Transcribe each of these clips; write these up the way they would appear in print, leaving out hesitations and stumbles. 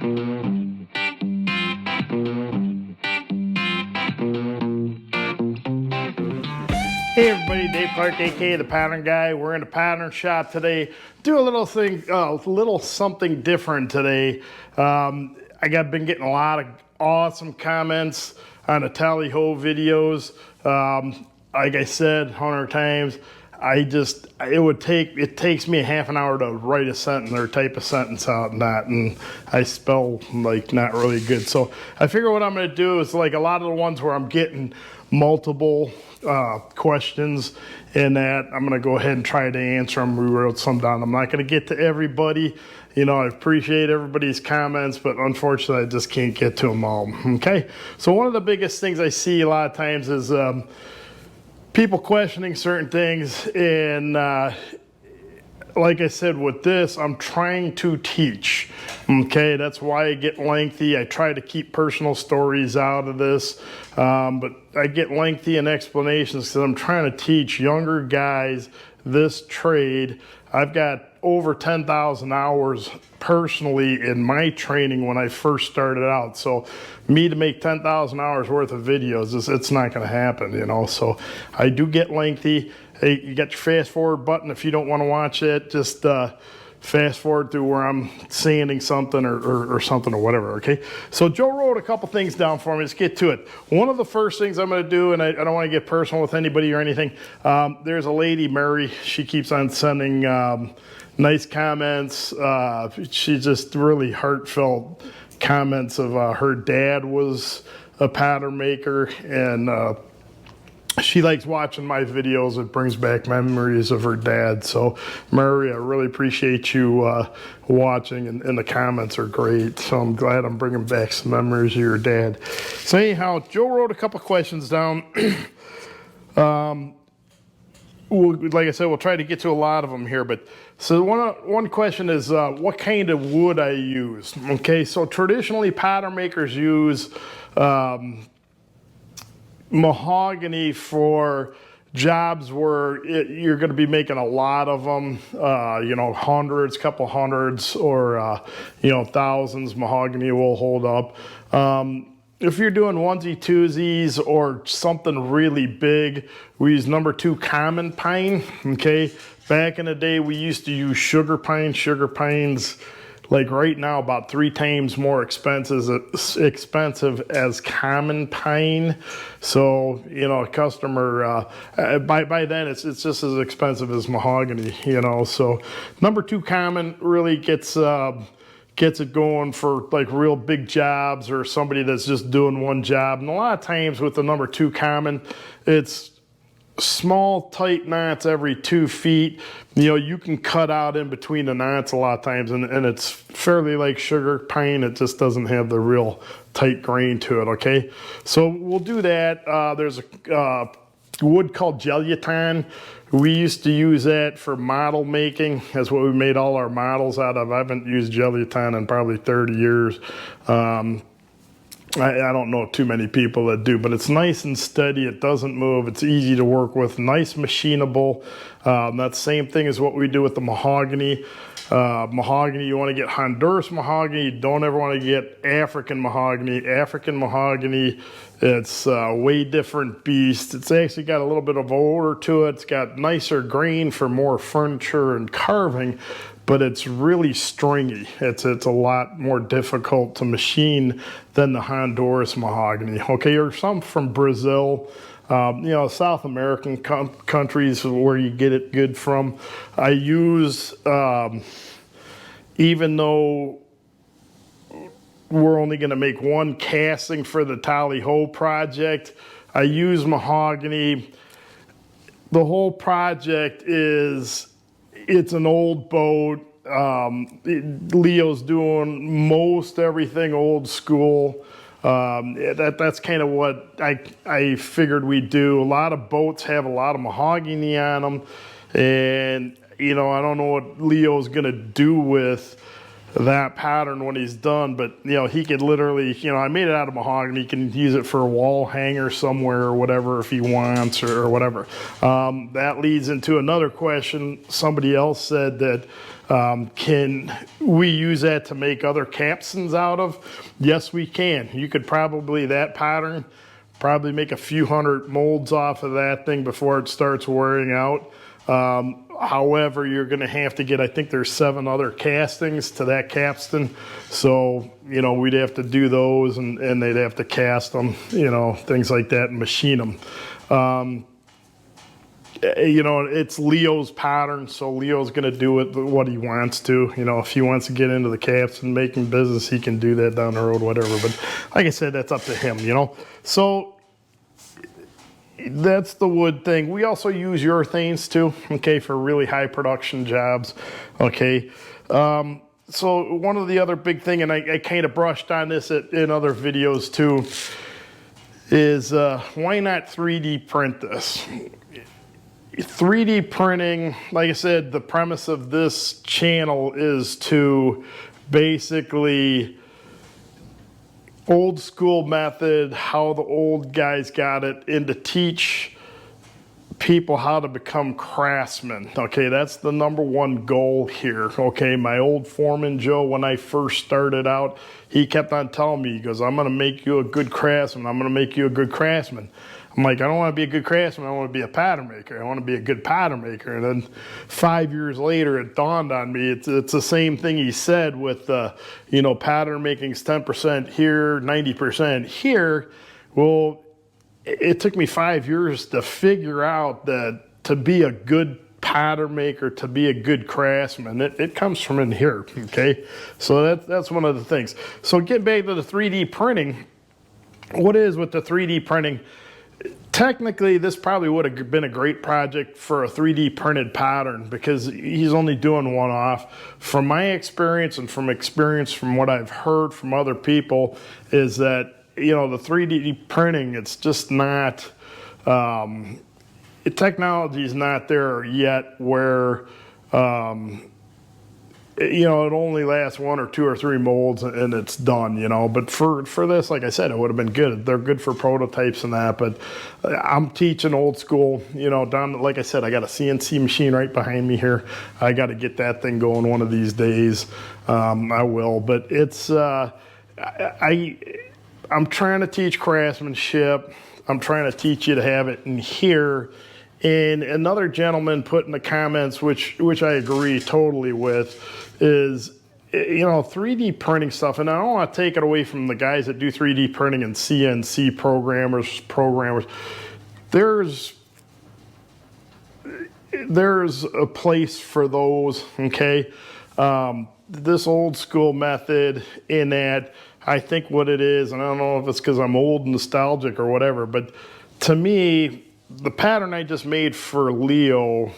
Hey everybody, Dave Clark, aka the Pattern Guy. We're in the pattern shop today. Do a little something different today. Been getting a lot of awesome comments on the Tally Ho videos. Like I said 100 times, it takes me a half an hour to write a sentence or type a sentence out and I spell like not really good. So I figure what I'm going to do is like a lot of the ones where I'm getting multiple questions in that I'm going to go ahead and try to answer them. We wrote some down. I'm not going to get to everybody. You know, I appreciate everybody's comments, but unfortunately I just can't get to them all. Okay. So one of the biggest things I see a lot of times is people questioning certain things, and like I said, with this, I'm trying to teach. Okay, that's why I get lengthy. I try to keep personal stories out of this, but I get lengthy in explanations because I'm trying to teach younger guys this trade. I've got over 10,000 hours personally in my training when I first started out. So me to make 10,000 hours worth of videos, it's not going to happen, you know. So I do get lengthy. Hey, you got your fast forward button. If you don't want to watch it, just fast forward through where I'm sanding something or something or whatever, okay? So Joe wrote a couple things down for me. Let's get to it. One of the first things I'm going to do, and I don't want to get personal with anybody or anything, there's a lady, Mary, she keeps on sending nice comments. She just really heartfelt comments of her dad was a pattern maker, and she likes watching my videos. It brings back memories of her dad. So, Mary, I really appreciate you watching, and the comments are great. So I'm glad I'm bringing back some memories of your dad. So anyhow, Joe wrote a couple questions down. Like I said, we'll try to get to a lot of them here. But so one question is, what kind of wood I use? Okay, so traditionally pattern makers use mahogany for jobs where you're going to be making a lot of them, you know, hundreds, couple hundreds, or you know, thousands. Mahogany will hold up. If you're doing onesie twosies or something really big, we use _2 common pine. Okay, back in the day we used to use sugar pine. Sugar pine's like right now about 3 times more expensive as common pine. So, you know, a customer, by then it's just as expensive as mahogany, you know. So #2 common really gets it going for like real big jobs or somebody that's just doing one job. And a lot of times with the #2 common, it's small tight knots every 2 feet. You know, you can cut out in between the knots a lot of times, and it's fairly like sugar pine. It just doesn't have the real tight grain to it. Okay, so we'll do that. There's a wood called geluton. We used to use that for model making. That's what we made all our models out of. I haven't used geluton in probably 30 years. I don't know too many people that do, but it's nice and steady. It doesn't move. It's easy to work with. Nice machinable. That same thing as what we do with the mahogany. Mahogany, you want to get Honduras mahogany. You don't ever want to get African mahogany. African mahogany, it's a way different beast. It's actually got a little bit of odor to it. It's got nicer grain for more furniture and carving, but it's really stringy. It's a lot more difficult to machine than the Honduras mahogany. Okay, or some from Brazil, you know, South American countries where you get it good from. I use, even though we're only going to make one casting for the Tally Ho project, I use mahogany. The whole project is, it's an old boat. Leo's doing most everything old school. That's kind of what I figured we'd do. A lot of boats have a lot of mahogany on them, and you know, I don't know what Leo's gonna do with that pattern when he's done, but you know, he could literally, you know, I made it out of mahogany. He can use it for a wall hanger somewhere or whatever if he wants, or whatever. That leads into another question. Somebody else said that Can we use that to make other capstans out of? Yes, we can. You could probably, that pattern, probably make a few hundred molds off of that thing before it starts wearing out. However, you're going to have to get, I think there's 7 other castings to that capstan. So, you know, we'd have to do those, and they'd have to cast them, you know, things like that, and machine them. You know, it's Leo's pattern, so Leo's going to do it what he wants to. You know, if he wants to get into the capstan making business, he can do that down the road, whatever. But like I said, that's up to him, you know. So that's the wood thing. We also use urethanes too, okay, for really high production jobs, okay. So one of the other big thing, and I kind of brushed on this in other videos too, is why not 3D print this? 3D printing, like I said, the premise of this channel is to basically old school method, how the old guys got it, and to teach people how to become craftsmen. Okay, that's the #1 goal here. Okay, my old foreman Joe, when I first started out, he kept on telling me, he goes, I'm going to make you a good craftsman. I'm going to make you a good craftsman. I'm like, I don't want to be a good craftsman. I want to be a pattern maker. I want to be a good pattern maker. And then 5 years later, it dawned on me, it's the same thing he said with, you know, pattern making's 10% here, 90% here. Well, it took me 5 years to figure out that to be a good pattern maker, to be a good craftsman, it comes from in here, okay? So that's one of the things. So getting back to the 3D printing, what is with the 3D printing? Technically, this probably would have been a great project for a 3D printed pattern because he's only doing one off. From my experience and from experience from what I've heard from other people is that, you know, the 3D printing, it's just not, technology is not there yet where, you know, it only lasts 1 or 2 or 3 molds and it's done, you know. But for this, like I said, it would have been good. They're good for prototypes and that, but I'm teaching old school, you know, down, like I said, I got a CNC machine right behind me here. I got to get that thing going one of these days. I will, but it's, I'm trying to teach craftsmanship. I'm trying to teach you to have it in here. And another gentleman put in the comments, which I agree totally with, is, you know, 3D printing stuff. And I don't want to take it away from the guys that do 3D printing and CNC programmers. There's a place for those, okay? This old school method in that, I think what it is, and I don't know if it's because I'm old and nostalgic or whatever, but to me, the pattern I just made for Leo,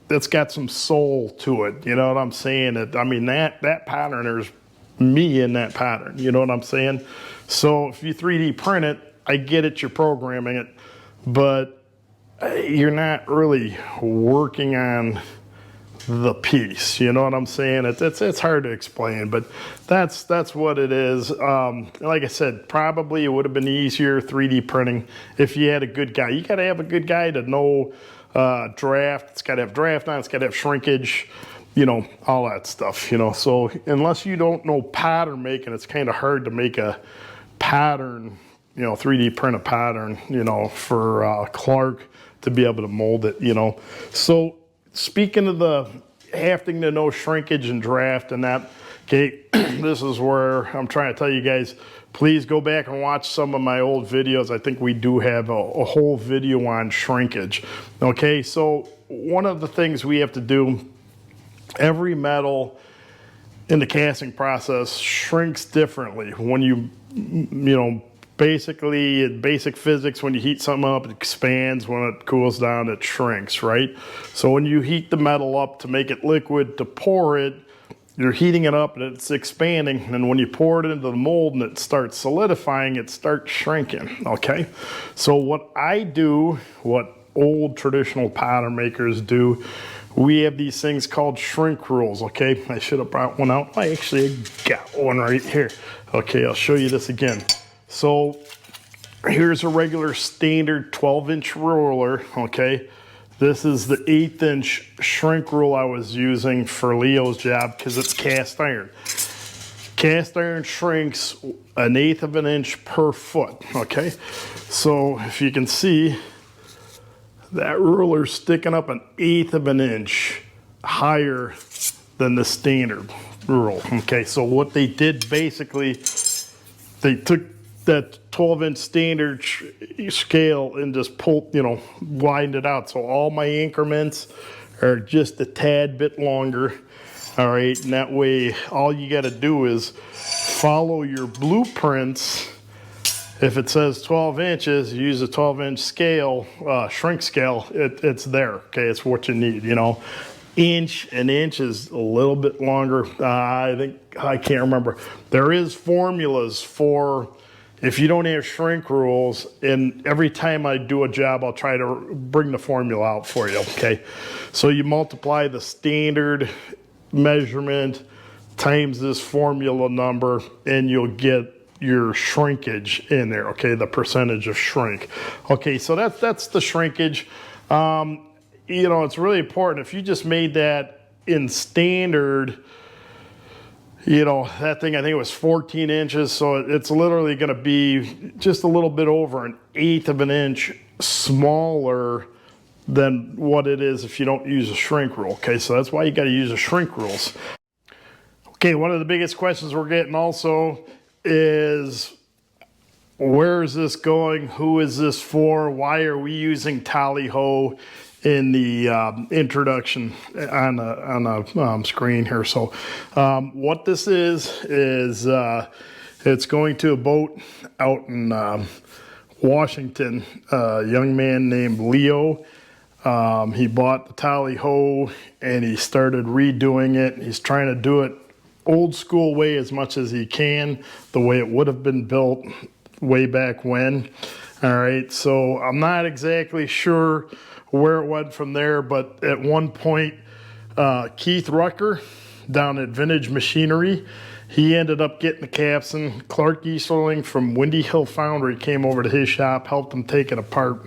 that's got some soul to it. You know what I'm saying? I mean, that pattern, there's me in that pattern. You know what I'm saying? So if you 3D print it, I get it, you're programming it, but you're not really working on the piece. You know what I'm saying? It's hard to explain, but that's what it is. Like I said, probably it would have been easier 3D printing if you had a good guy. You got to have a good guy to know draft. It's got to have draft on. It's got to have shrinkage. You know, all that stuff. You know, so unless you don't know pattern making, it's kind of hard to make a pattern. You know, 3D print a pattern. You know, for Clark to be able to mold it. You know, so. Speaking of the having to know shrinkage and draft and that, okay, this is where I'm trying to tell you guys, please go back and watch some of my old videos. I think we do have a whole video on shrinkage. Okay, so one of the things we have to do, every metal in the casting process shrinks differently. When you know, basically, in basic physics, when you heat something up, it expands. When it cools down, it shrinks, right? So when you heat the metal up to make it liquid, to pour it, you're heating it up and it's expanding. And when you pour it into the mold and it starts solidifying, it starts shrinking, okay? So what I do, what old traditional pattern makers do, we have these things called shrink rules, okay? I should have brought one out. I actually got one right here. Okay, I'll show you this again. So here's a regular standard 12-inch roller, okay? This is the 1/8 inch shrink rule I was using for Leo's job because it's cast iron. Cast iron shrinks 1/8 of an inch per foot, okay? So if you can see, that ruler's sticking up 1/8 of an inch higher than the standard rule, okay? So what they did basically, they took that 12-inch standard scale and just pulled, widened it out. So all my increments are just a tad bit longer. All right, and that way all you got to do is follow your blueprints. If it says 12 inches, use a 12-inch scale, shrink scale, it's there, okay? It's what you need, An inch is a little bit longer. I can't remember. There is formulas for if you don't have shrink rules, and every time I do a job, I'll try to bring the formula out for you, okay? So you multiply the standard measurement times this formula number, and you'll get your shrinkage in there, okay? The percentage of shrink. Okay, so that's the shrinkage. It's really important. If you just made that in standard, that thing, I think it was 14 inches, so it's literally going to be just a little bit over 1/8 of an inch smaller than what it is if you don't use a shrink rule, okay? So that's why you got to use the shrink rules. Okay, one of the biggest questions we're getting also is, where is this going? Who is this for? Why are we using Tally Ho in the introduction on the screen here? So what this is it's going to a boat out in Washington. A young man named Leo. He bought the Tally Ho and he started redoing it. He's trying to do it old school way as much as he can, the way it would have been built way back when. All right, so I'm not exactly sure where it went from there, but at one point, Keith Rucker down at Vintage Machinery, he ended up getting the capstan. Clark Easterling from Windy Hill Foundry came over to his shop, helped him take it apart.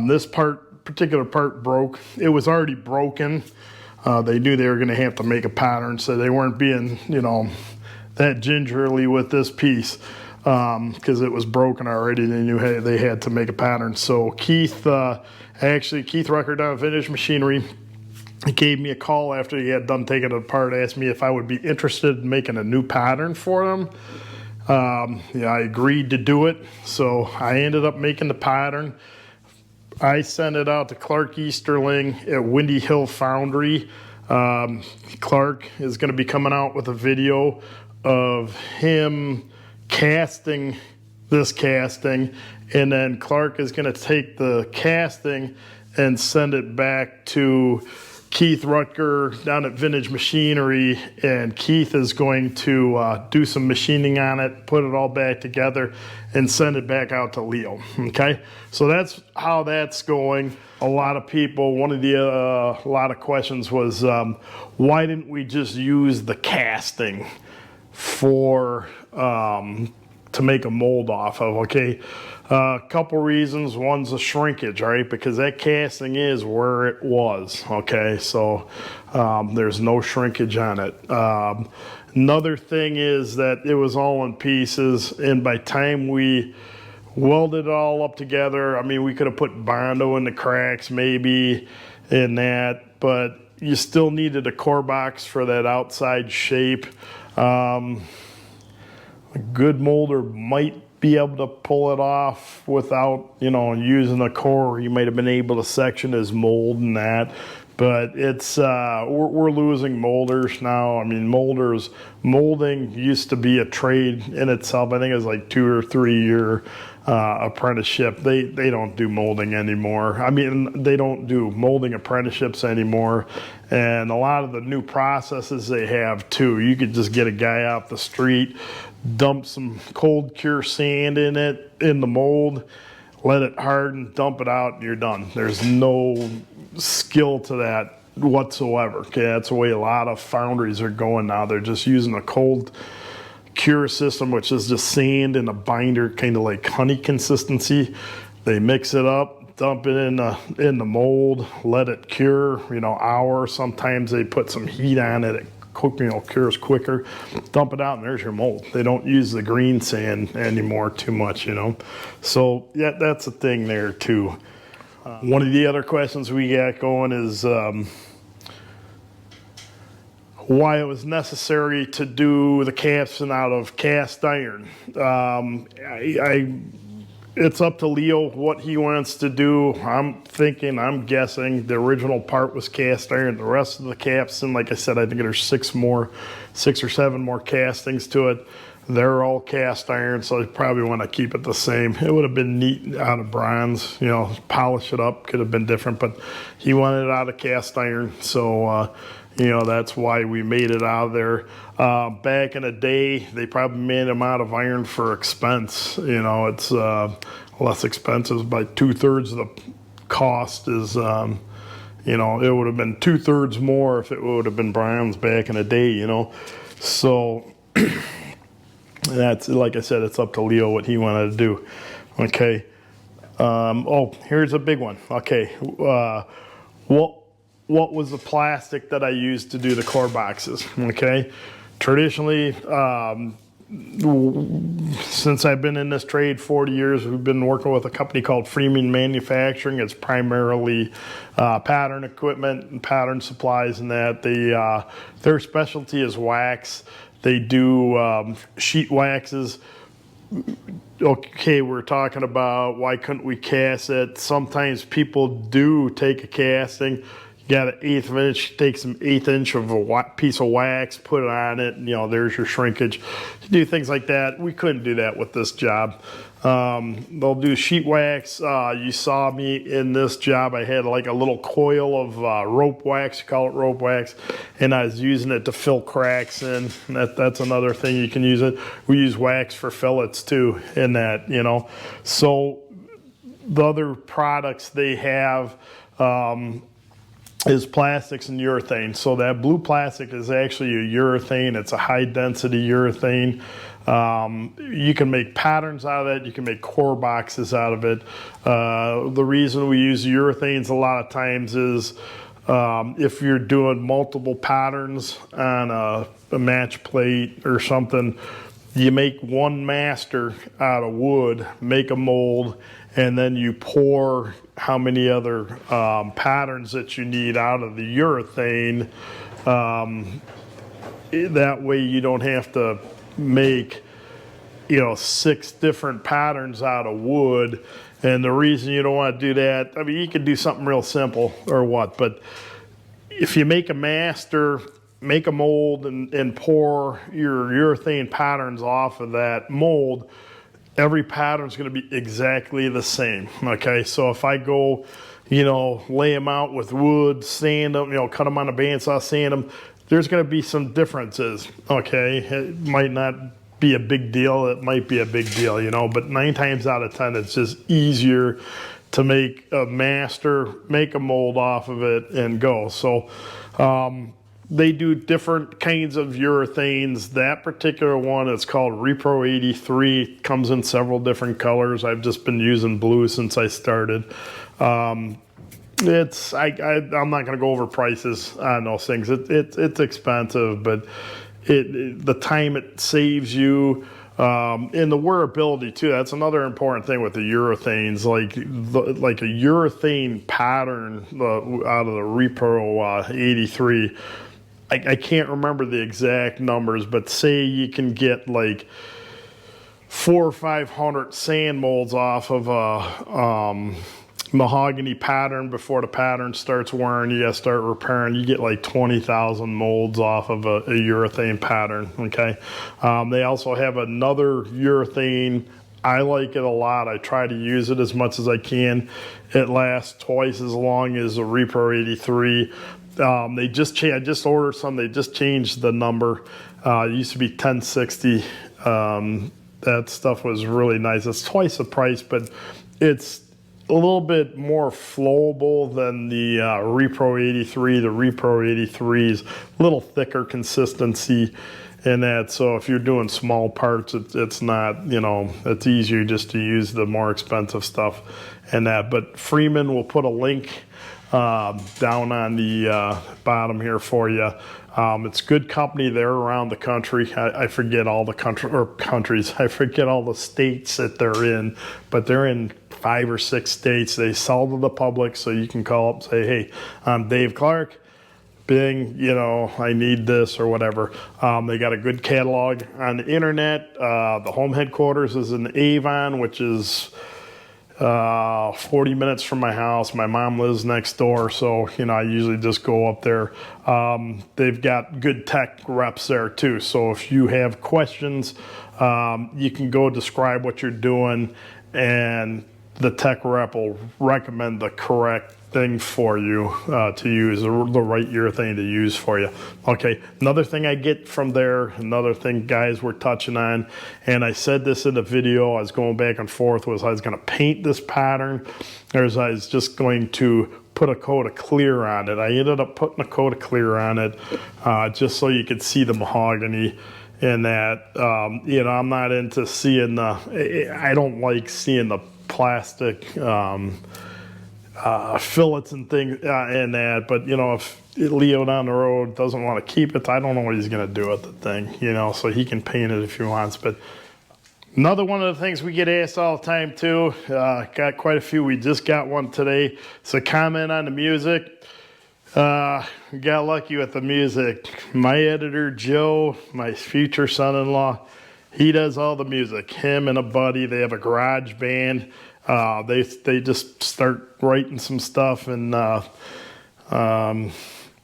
This particular part broke. It was already broken. They knew they were going to have to make a pattern, so they weren't being, that gingerly with this piece because it was broken already. They knew they had to make a pattern. So Keith Rucker down at Vintage Machinery, he gave me a call after he had done taking it apart, asked me if I would be interested in making a new pattern for them. I agreed to do it, so I ended up making the pattern. I sent it out to Clark Easterling at Windy Hill Foundry. Clark is going to be coming out with a video of him casting this casting, and then Clark is going to take the casting and send it back to Keith Rucker down at Vintage Machinery, and Keith is going to do some machining on it, put it all back together, and send it back out to Leo. Okay, so that's how that's going. A lot of people, a lot of questions was, why didn't we just use the casting for to make a mold off of? Okay, a couple reasons. One's the shrinkage, all right, because that casting is where it was. Okay, so there's no shrinkage on it. Another thing is that it was all in pieces, and by time we welded it all up together, I mean, we could have put Bondo in the cracks maybe in that, but you still needed a core box for that outside shape. A good molder might be able to pull it off without, using a core. You might have been able to section his mold and that, but it's we're losing molders now. I mean, molding used to be a trade in itself. I think it was like 2 or 3 year apprenticeship. They don't do molding anymore. I mean, they don't do molding apprenticeships anymore, and a lot of the new processes they have too. You could just get a guy off the street, dump some cold cure sand in the mold, let it harden, dump it out, and you're done. There's no skill to that whatsoever. Okay, that's the way a lot of foundries are going now. They're just using a cold cure system, which is just sand in a binder, kind of like honey consistency. They mix it up, dump it in the mold, let it cure, hour. Sometimes they put some heat on it. It cures quicker. Dump it out and there's your mold. They don't use the green sand anymore too much, So yeah, that's a thing there too. One of the other questions we got going is why it was necessary to do the capstan out of cast iron. It's up to Leo what he wants to do. I'm guessing the original part was cast iron. The rest of the capstan, like I said, I think there's 6 or 7 more castings to it. They're all cast iron, so they probably want to keep it the same. It would have been neat out of bronze, polish it up, could have been different, but he wanted it out of cast iron, so that's why we made it out of there. Back in the day, they probably made them out of iron for expense. It's less expensive by 2/3 of the cost is, it would have been 2/3 more if it would have been bronze back in the day, So that's, like I said, it's up to Leo what he wanted to do. Okay. Here's a big one. Okay. What was the plastic that I used to do the core boxes? Okay. Traditionally, since I've been in this trade 40 years, we've been working with a company called Freeman Manufacturing. It's primarily pattern equipment and pattern supplies and that. Their specialty is wax. They do sheet waxes. Okay, we're talking about why couldn't we cast it? Sometimes people do take a casting. You got an 1/8 of an inch, take some 1/8 inch of a piece of wax, put it on it, and there's your shrinkage. You do things like that. We couldn't do that with this job. They'll do sheet wax. You saw me in this job. I had like a little coil of rope wax, you call it rope wax, and I was using it to fill cracks in. That's another thing you can use it. We use wax for fillets too in that, So the other products they have is plastics and urethane. So that blue plastic is actually a urethane. It's a high density urethane. You can make patterns out of it. You can make core boxes out of it. The reason we use urethanes a lot of times is if you're doing multiple patterns on a match plate or something, you make one master out of wood, make a mold, and then you pour how many other patterns that you need out of the urethane. That way you don't have to make 6 different patterns out of wood. And the reason you don't want to do that, I mean, you could do something real simple or what, but if you make a master, make a mold and pour your urethane patterns off of that mold, every pattern is going to be exactly the same. Okay, so if I go, lay them out with wood, sand them, cut them on a bandsaw, sand them, there's going to be some differences. Okay, it might not be a big deal. It might be a big deal, but 9 times out of 10, it's just easier to make a master, make a mold off of it, and go. So they do different kinds of urethanes. That particular one is called Repro 83. Comes in several different colors. I've just been using blue since I started. I'm not going to go over prices on those things. It's expensive, but the time it saves you, and the wearability too. That's another important thing with the urethanes. Like a urethane pattern out of the Repro 83. I can't remember the exact numbers, but say you can get like 400 or 500 sand molds off of a mahogany pattern before the pattern starts wearing. You got to start repairing. You get like 20,000 molds off of a urethane pattern. Okay. They also have another urethane. I like it a lot. I try to use it as much as I can. It lasts twice as long as a Repro 83. I just ordered some. They just changed the number. It used to be 1060. That stuff was really nice. It's twice the price, but it's a little bit more flowable than the Repro 83. The Repro 83 is a little thicker consistency, and that. So if you're doing small parts, it's not, you know, it's easier just to use the more expensive stuff and that. But Freeman will put a link down on the bottom here for you. It's good company. They're around the country. I forget all the countries. I forget all the states that they're in, but they're in 5 or 6 states. They sell to the public, so you can call up and say, hey, I'm Dave Clark. Bing, you know, I need this or whatever. They got a good catalog on the internet. The home headquarters is in Avon, which is 40 minutes from my house. My mom lives next door, so, you know, I usually just go up there. They've got good tech reps there too, so if you have questions, you can go describe what you're doing, and the tech rep will recommend the correct thing for you to use, the right ear thing to use for you. Okay, another thing I get from there, another thing guys were touching on, and I said this in the video, I was going back and forth, was I was going to paint this pattern, or I was just going to put a coat of clear on it. I ended up putting a coat of clear on it just so you could see the mahogany. And that, you know, I'm not into seeing I don't like seeing the plastic fillets and things and that, but you know, if Leo down the road doesn't want to keep it, I don't know what he's going to do with the thing, you know, so he can paint it if he wants. But another one of the things we get asked all the time too, got quite a few, we just got one today, it's a comment on the music. Got lucky with the music. My editor Joe, my future son-in-law, he does all the music. Him and a buddy, they have a garage band. They just start writing some stuff and they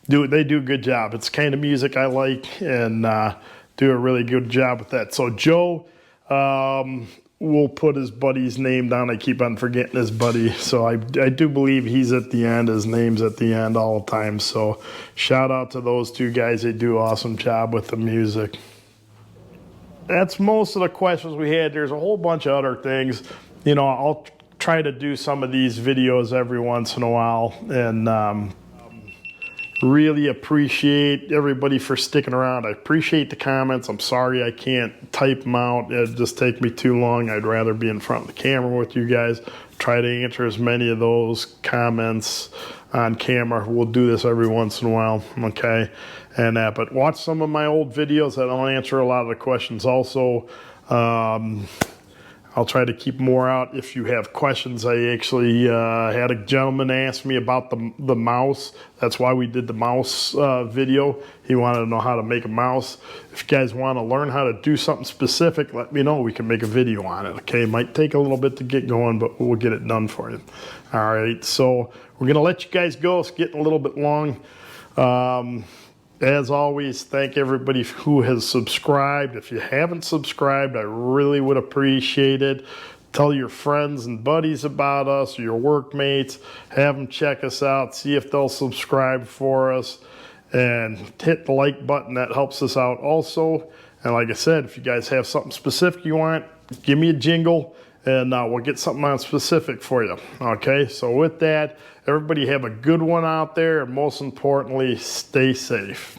do a good job. It's the kind of music I like, and do a really good job with that. So Joe will put his buddy's name down. I keep on forgetting his buddy, so I do believe he's at the end. His name's at the end all the time. So shout out to those two guys. They do an awesome job with the music. That's most of the questions we had. There's a whole bunch of other things. You know, I'll try to do some of these videos every once in a while, and really appreciate everybody for sticking around. I appreciate the comments. I'm sorry I can't type them out. It'd just take me too long. I'd rather be in front of the camera with you guys. Try to answer as many of those comments on camera. We'll do this every once in a while, okay? And but watch some of my old videos. I'll answer a lot of the questions also. I'll try to keep more out if you have questions. I actually had a gentleman ask me about the mouse. That's why we did the mouse video. He wanted to know how to make a mouse. If you guys want to learn how to do something specific, let me know. We can make a video on it, okay? It might take a little bit to get going, but we'll get it done for you. All right, so we're going to let you guys go. It's getting a little bit long. As always, thank everybody who has subscribed. If you haven't subscribed, I really would appreciate it. Tell your friends and buddies about us, your workmates. Have them check us out. See if they'll subscribe for us. And hit the like button. That helps us out also. And like I said, if you guys have something specific you want, give me a jingle, and we'll get something on specific for you. Okay, so with that, everybody have a good one out there, and most importantly, stay safe.